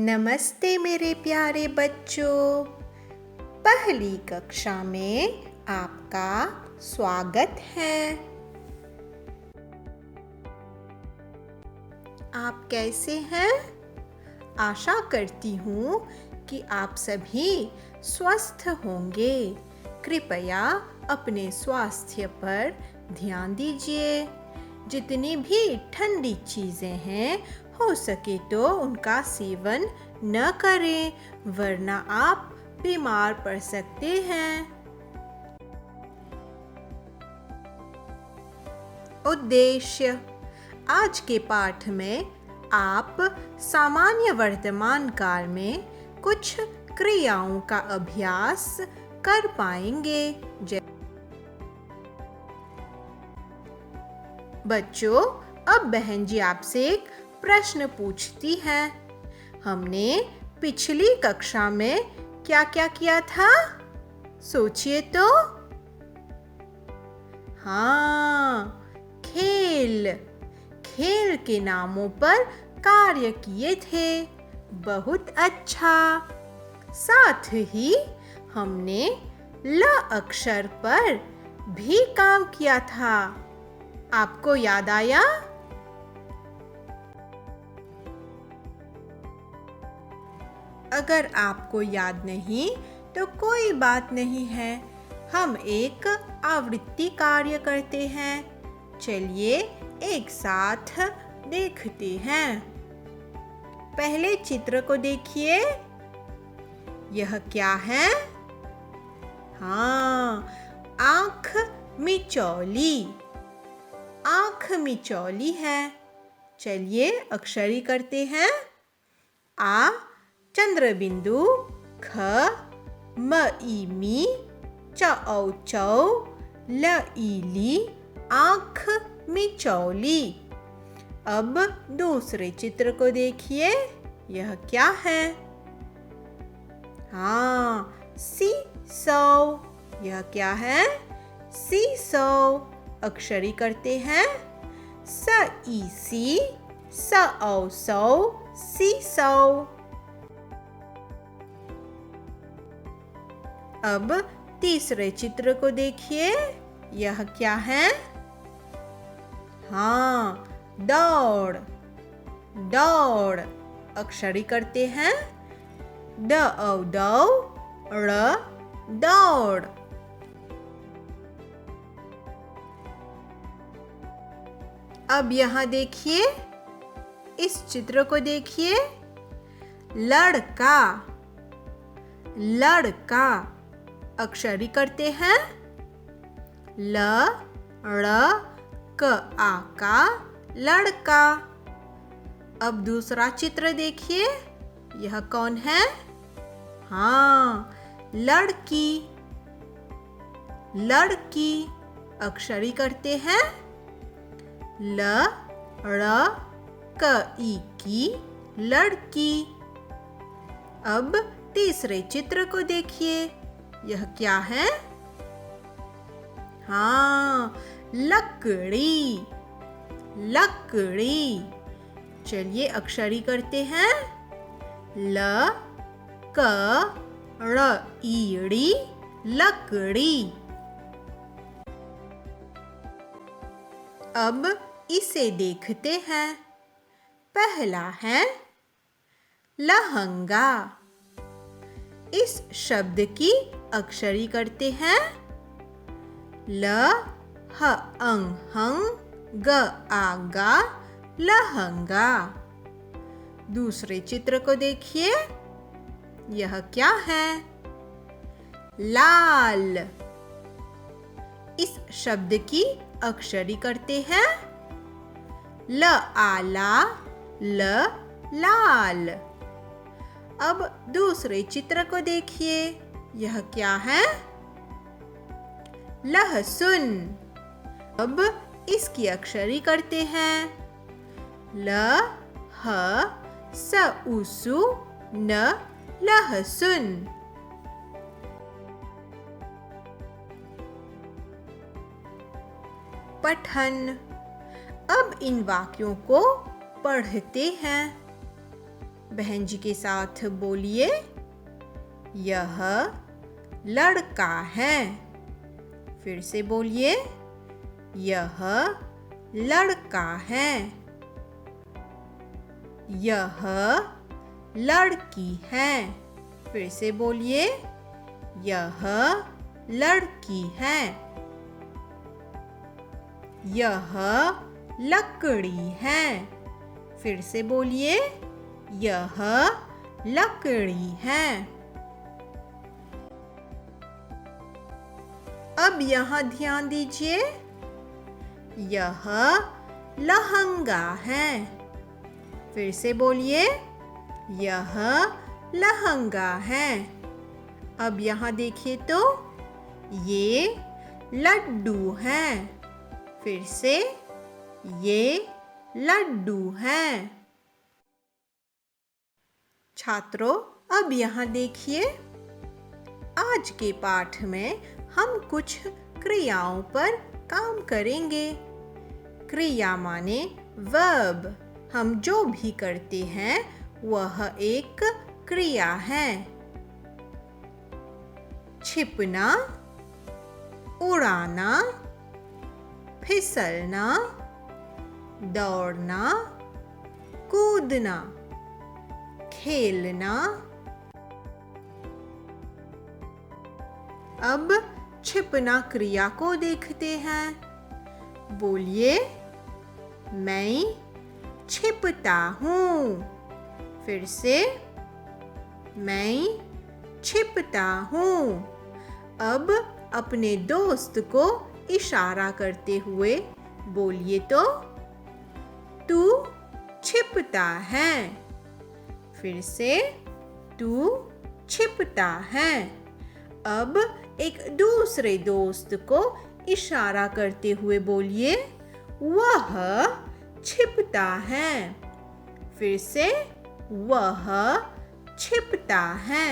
नमस्ते मेरे प्यारे बच्चों। पहली कक्षा में आपका स्वागत है। आप कैसे हैं? आशा करती हूँ कि आप सभी स्वस्थ होंगे। कृपया अपने स्वास्थ्य पर ध्यान दीजिए। जितनी भी ठंडी चीज़ें हैं हो सके तो उनका सेवन न करें, वरना आप बीमार पड़ सकते हैं। उद्देश्य: आज के पाठ में आप सामान्य वर्तमान काल में कुछ क्रियाओं का अभ्यास कर पाएंगे। बच्चों, अब बहन जी आपसे एक प्रश्न पूछती है। हमने पिछली कक्षा में क्या क्या किया था? सोचिए तो। हाँ, खेल के नामों पर कार्य किए थे। बहुत अच्छा। साथ ही हमने ल अक्षर पर भी काम किया था। आपको याद आया? अगर आपको याद नहीं तो कोई बात नहीं है, हम एक आवृत्ति कार्य करते हैं। चलिए एक साथ देखते हैं। पहले चित्र को देखिए। यह क्या है? हाँ, आँख मिचौली। आँख मिचौली है। चलिए अक्षरी करते हैं। आ चंद्र बिंदु, ख म ई मी, च औ चौ, ल ई ली, आँख मिचौली। अब दूसरे चित्र को देखिए। यह क्या है? हाँ, सीसौ। यह क्या है? सीसौ। अक्षरी करते हैं। स ई सी, स औ सौ, सीसौ। अब तीसरे चित्र को देखिए। यह क्या है? हाँ, दौड़। दौड़। अक्षरी करते हैं। ड औ दौ, ड़, दौड़। अब यहाँ देखिए, इस चित्र को देखिए। लड़का। लड़का। अक्षरी करते हैं। ल ड़ क आ का, लड़का। अब दूसरा चित्र देखिए। यह कौन है? हाँ, लड़की। लड़की। अक्षरी करते हैं। ल ड़ क ई की, लड़की। अब तीसरे चित्र को देखिए। यह क्या है? हाँ, लकड़ी। लकड़ी। चलिए अक्षरी करते हैं। ल क ड़ ईड़ी, लकड़ी। अब इसे देखते हैं। पहला है लहंगा। इस शब्द की अक्षरी करते हैं। ल ह अंग हंग, ग आगा, लहंगा। दूसरे चित्र को देखिए। यह क्या है? लाल। इस शब्द की अक्षरी करते हैं। ल आला, ल लाल। अब दूसरे चित्र को देखिए। यह क्या है? लहसुन। अब इसकी अक्षरी करते हैं। ल ह स उसु न, लहसुन। पठन। अब इन वाक्यों को पढ़ते हैं। बहन जी के साथ बोलिए, यह लड़का है। फिर से बोलिए, यह लड़का है। यह लड़की है। फिर से बोलिए, यह लड़की है। यह लकड़ी है। फिर से बोलिए, यह लकड़ी है। अब यहाँ ध्यान दीजिए, यह लहंगा है। फिर से बोलिए, यह लहंगा है। अब यहाँ देखिए तो ये लड्डू है। फिर से, ये लड्डू है। छात्रों, अब यहाँ देखिए, आज के पाठ में हम कुछ क्रियाओं पर काम करेंगे। क्रिया माने वर्ब। हम जो भी करते हैं वह एक क्रिया है। छिपना, उड़ाना, फिसलना, दौड़ना, कूदना, खेलना। अब छिपना क्रिया को देखते हैं। बोलिए, मैं छिपता हूँ। फिर से, मैं छिपता हूँ। अब अपने दोस्त को इशारा करते हुए बोलिए तो, तू छिपता है। फिर से, तू छिपता है। अब एक दूसरे दोस्त को इशारा करते हुए बोलिए, वह छिपता है। फिर से, वह छिपता है।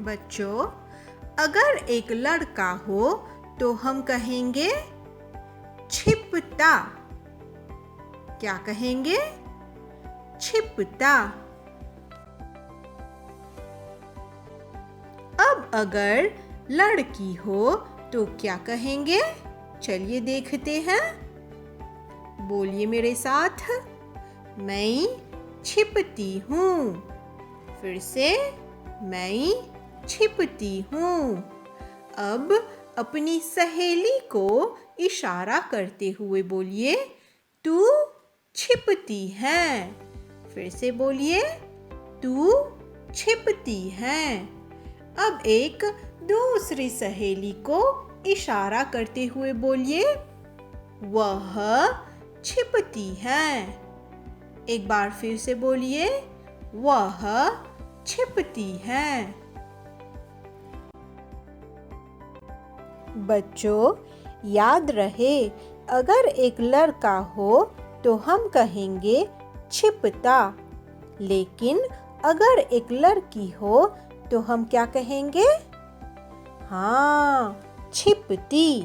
बच्चों, अगर एक लड़का हो तो हम कहेंगे छिपता। क्या कहेंगे? छिपता। अब अगर लड़की हो तो क्या कहेंगे? चलिए देखते हैं। बोलिए मेरे साथ, मैं छिपती हूँ। फिर से, मैं छिपती हूँ। अब अपनी सहेली को इशारा करते हुए बोलिए, तू छिपती है। फिर से बोलिए, तू छिपती है। अब एक दूसरी सहेली को इशारा करते हुए बोलिए, वह छिपती है। एक बार फिर से बोलिए, वह छिपती है। बच्चों, याद रहे, अगर एक लड़का हो तो हम कहेंगे छिपता, लेकिन अगर एक लड़की हो तो हम क्या कहेंगे? हाँ, छिपती।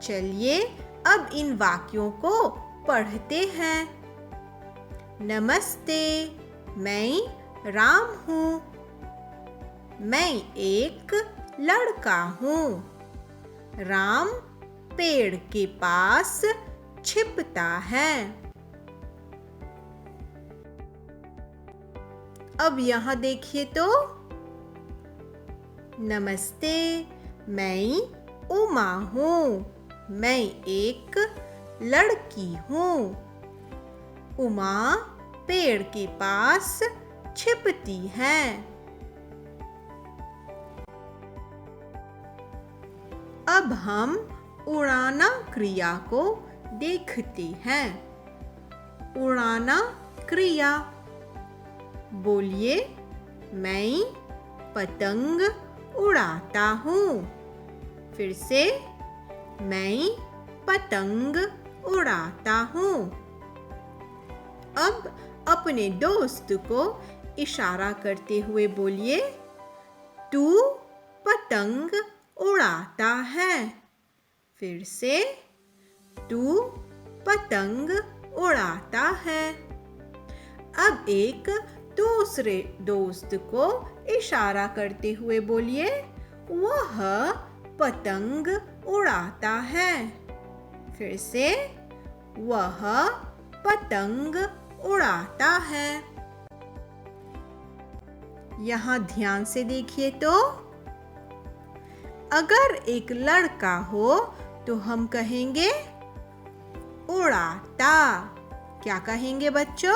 चलिए अब इन वाक्यों को पढ़ते हैं। नमस्ते, मैं राम हूँ। मैं एक लड़का हूँ। राम पेड़ के पास छिपता है। अब यहाँ देखिए तो, नमस्ते, मैं उमा हूँ। मैं एक लड़की हूँ। उमा पेड़ के पास छिपती है। अब हम उड़ाना क्रिया को देखते हैं। उड़ाना क्रिया। बोलिए, मैं पतंग उड़ाता हूँ। फिर से, मैं पतंग उड़ाता हूँ। अब अपने दोस्त को इशारा करते हुए बोलिए, तू पतंग उड़ाता है। फिर से तू पतंग उड़ाता है। अब एक दूसरे दोस्त को इशारा करते हुए बोलिए, वह पतंग उड़ाता है। फिर से वह पतंग उड़ाता है। यहाँ ध्यान से देखिए तो अगर एक लड़का हो तो हम कहेंगे उड़ाता। क्या कहेंगे बच्चों?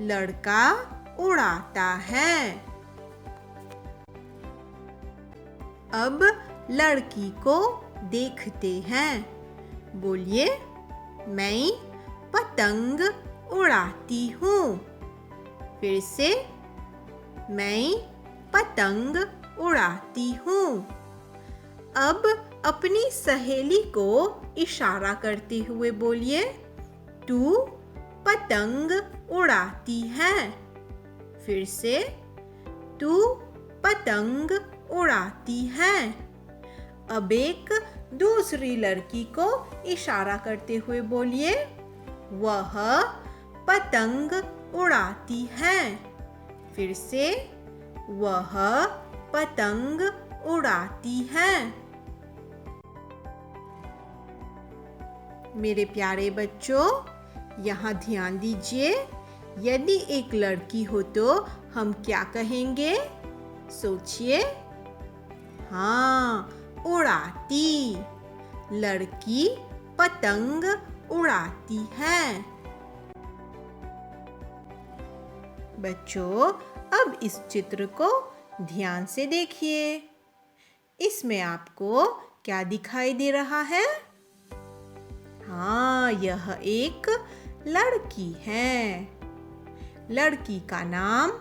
लड़का उड़ाता है। अब लड़की को देखते हैं। बोलिए, मैं पतंग उड़ाती हूँ। फिर से मैं पतंग उड़ाती हूँ। अब अपनी सहेली को इशारा करते हुए बोलिए, तू पतंग उड़ाती है। फिर से तू पतंग उड़ाती है। अब एक दूसरी लड़की को इशारा करते हुए बोलिए, वह पतंग उड़ाती है। फिर से वह पतंग उड़ाती है। मेरे प्यारे बच्चों, यहाँ ध्यान दीजिए, यदि एक लड़की हो तो हम क्या कहेंगे? सोचिए। हाँ, उड़ाती। लड़की पतंग उड़ाती है। बच्चों, अब इस चित्र को ध्यान से देखिए। इसमें आपको क्या दिखाई दे रहा है? हाँ, यह एक लड़की है। लड़की का नाम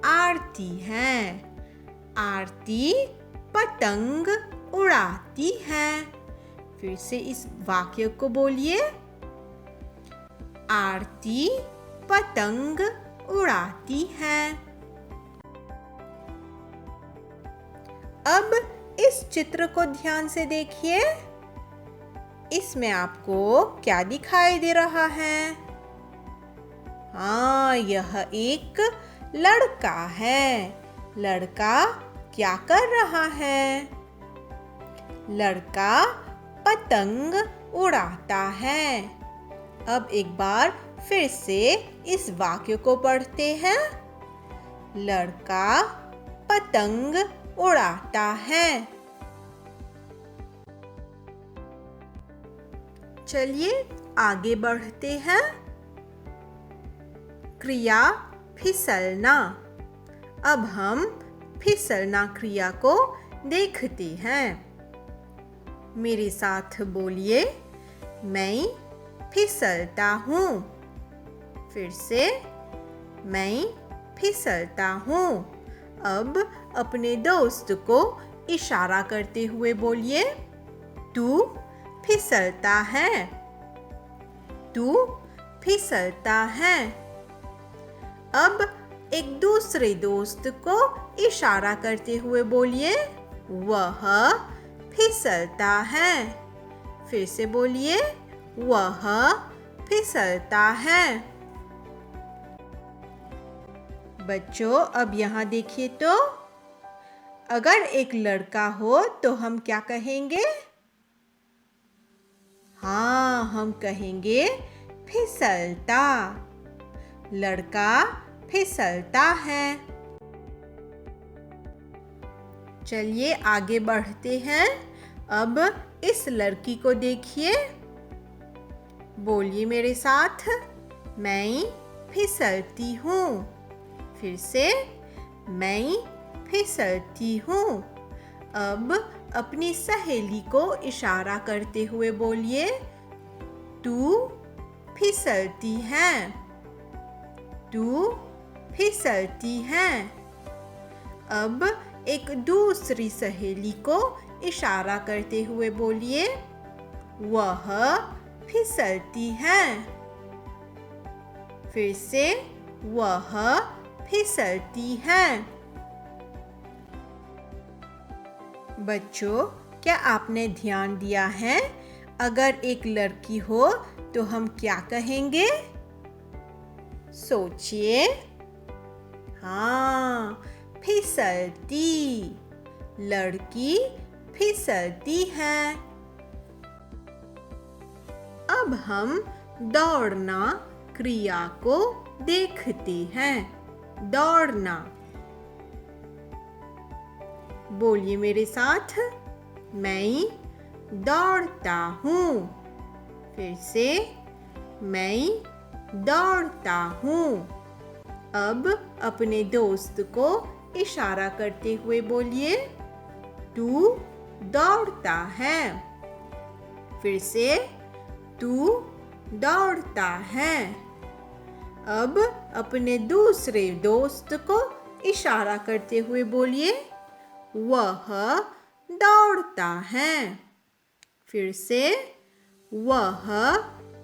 आरती है। आरती पतंग उड़ाती है। फिर से इस वाक्य को बोलिए, आरती पतंग उड़ाती है। अब इस चित्र को ध्यान से देखिए। इसमें आपको क्या दिखाई दे रहा है? हाँ, यह एक लड़का है। लड़का क्या कर रहा है? लड़का पतंग उड़ाता है। अब एक बार फिर से इस वाक्य को पढ़ते हैं। लड़का पतंग उड़ाता है। चलिए आगे बढ़ते हैं। क्रिया फिसलना। अब हम फिसलना क्रिया को देखते हैं। मेरे साथ बोलिए, मैं फिसलता हूँ। फिर से मैं फिसलता हूँ। अब अपने दोस्त को इशारा करते हुए बोलिए, तू फिसलता है। तू फिसलता है। अब एक दूसरे दोस्त को इशारा करते हुए बोलिए, वह फिसलता है। फिर से बोलिए, वह फिसलता है। बच्चों, अब यहाँ देखिए तो अगर एक लड़का हो तो हम क्या कहेंगे? हाँ, हम कहेंगे फिसलता। लड़का फिसलता है। चलिए आगे बढ़ते हैं। अब इस लड़की को देखिए। बोलिए मेरे साथ, मैं फिसलती हूँ। फिर से मैं फिसलती हूँ। अब अपनी सहेली को इशारा करते हुए बोलिए, तू फिसलती है। तू फिसलती है। अब एक दूसरी सहेली को इशारा करते हुए बोलिए, वह फिसलती है। फिर से वह फिसलती है। बच्चों, क्या आपने ध्यान दिया है? अगर एक लड़की हो तो हम क्या कहेंगे? सोचिए। हाँ, फिसलती। लड़की फिसलती है। अब हम दौड़ना क्रिया को देखते हैं। दौड़ना। बोलिए मेरे साथ। मैं दौड़ता हूँ। फिर से, मैं दौड़ता हूँ। अब अपने दोस्त को इशारा करते हुए बोलिए, तू दौड़ता है। फिर से, तू दौड़ता है। अब अपने दूसरे दोस्त को इशारा करते हुए बोलिए, वह दौड़ता है। फिर से, वह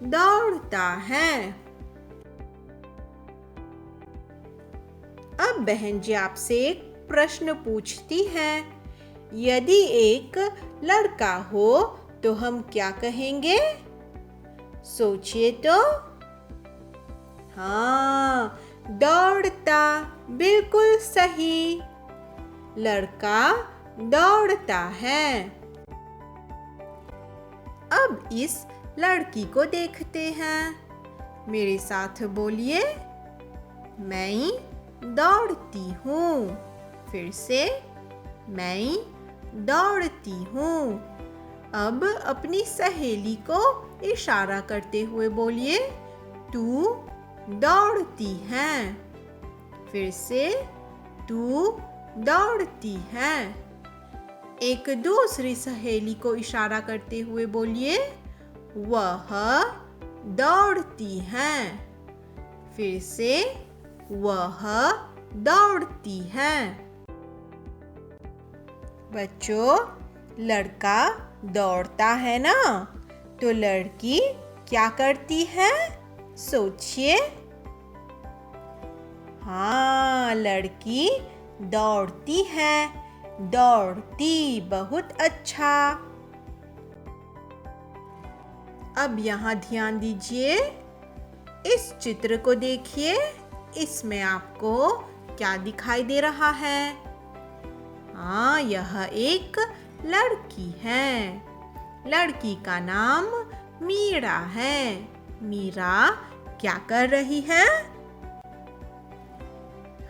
दौड़ता है। अब बहन जी आपसे एक प्रश्न पूछती है। यदि एक लड़का हो तो हम क्या कहेंगे? सोचिए तो। हाँ, दौड़ता। बिल्कुल सही। लड़का दौड़ता है। अब इस लड़की को देखते हैं। मेरे साथ बोलिए, मैं दौड़ती हूँ। फिर से, मैं दौड़ती हूँ। अब अपनी सहेली को इशारा करते हुए बोलिए, तू दौड़ती है। फिर से, तू दौड़ती है। एक दूसरी सहेली को इशारा करते हुए बोलिए, वह दौड़ती है। फिर से, वह दौड़ती है। बच्चों, लड़का दौड़ता है ना, तो लड़की क्या करती है? सोचिए। हाँ, लड़की दौड़ती है। दौड़ती। बहुत अच्छा। अब यहाँ ध्यान दीजिए। इस चित्र को देखिए। इसमें आपको क्या दिखाई दे रहा है? हाँ, यह एक लड़की है। लड़की का नाम मीरा है। मीरा क्या कर रही है?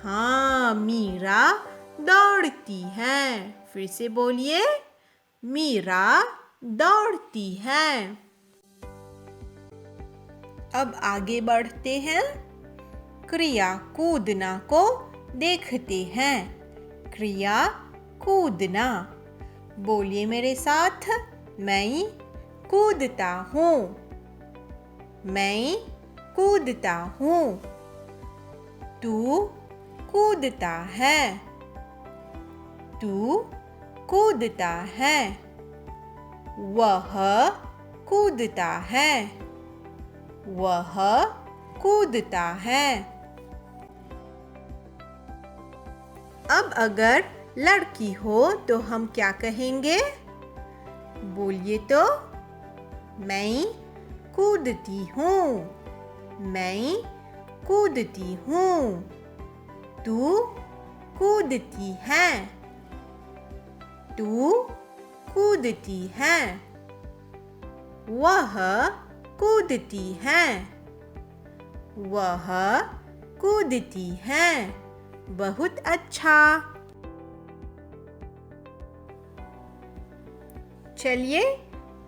हाँ, मीरा दौड़ती है। फिर से बोलिए, मीरा दौड़ती है। अब आगे बढ़ते हैं। क्रिया कूदना को देखते हैं। क्रिया कूदना। बोलिए मेरे साथ, मैं कूदता हूँ। मैं कूदता हूँ। तू कूदता है। तू कूदता है। वह कूदता है। वह कूदता है। अब अगर लड़की हो तो हम क्या कहेंगे? बोलिए तो। मैं कूदती हूँ। मैं कूदती हूँ। तू कूदती है। तू कूदती है। वह कूदती है। वह कूदती है। बहुत अच्छा। चलिए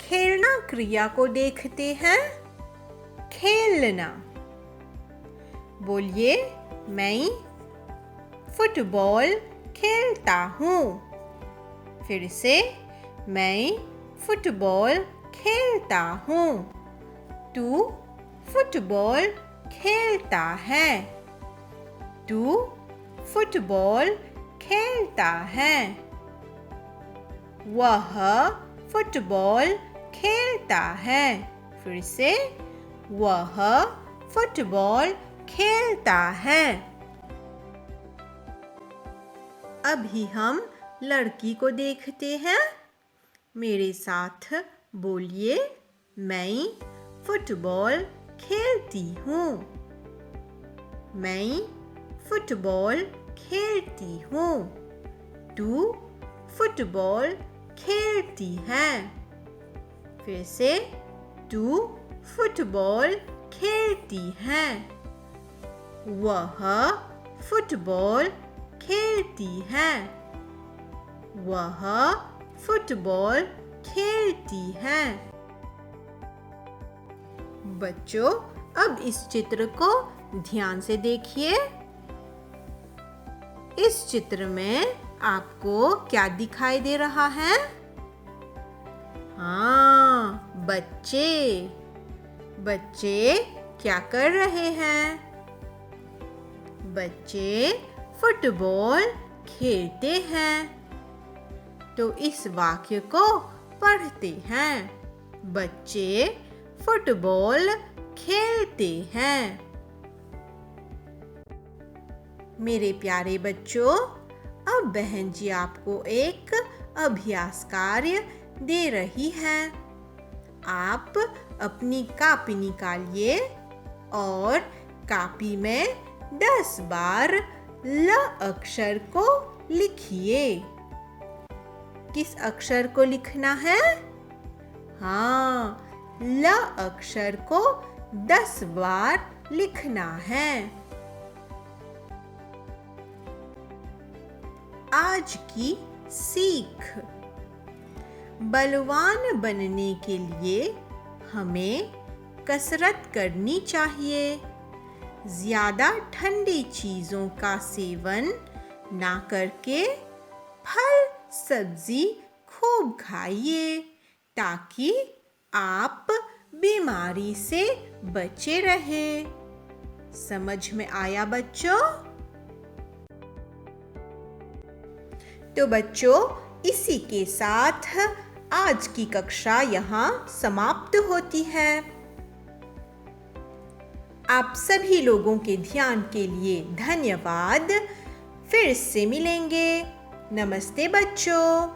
खेलना क्रिया को देखते हैं। खेलना। बोलिए, मैं फुटबॉल खेलता हूँ। फिर से, मैं फुटबॉल खेलता हूँ। तू फुटबॉल खेलता है। तू फुटबॉल खेलता है। वह फुटबॉल खेलता है। फिर से, वह फुटबॉल खेलता है। अभी हम लड़की को देखते हैं। मेरे साथ बोलिए, मैं फुटबॉल खेलती हूँ। मैं फुटबॉल खेलती हूँ। तू फुटबॉल खेलती है। फिर से, तू फुटबॉल खेलती है। वह फुटबॉल खेलती है। वह फुटबॉल खेलती है। बच्चों, अब इस चित्र को ध्यान से देखिए। इस चित्र में आपको क्या दिखाई दे रहा है? हाँ, बच्चे। बच्चे क्या कर रहे हैं? बच्चे फुटबॉल खेलते हैं। तो इस वाक्य को पढ़ते हैं। बच्चे फुटबॉल खेलते हैं। मेरे प्यारे बच्चों, अब बहन जी आपको एक अभ्यास कार्य दे रही है। आप अपनी कापी निकालिए और कापी में 10 बार ल अक्षर को लिखिए। किस अक्षर को लिखना है? हाँ, ल अक्षर को 10 बार लिखना है। आज की सीख। बलवान बनने के लिए हमें कसरत करनी चाहिए। ज्यादा ठंडी चीजों का सेवन ना करके फल सब्जी खूब खाइए ताकि आप बीमारी से बचे रहें। समझ में आया बच्चों? तो बच्चों, इसी के साथ आज की कक्षा यहाँ समाप्त होती है। आप सभी लोगों के ध्यान के लिए धन्यवाद। फिर से मिलेंगे। नमस्ते बच्चों।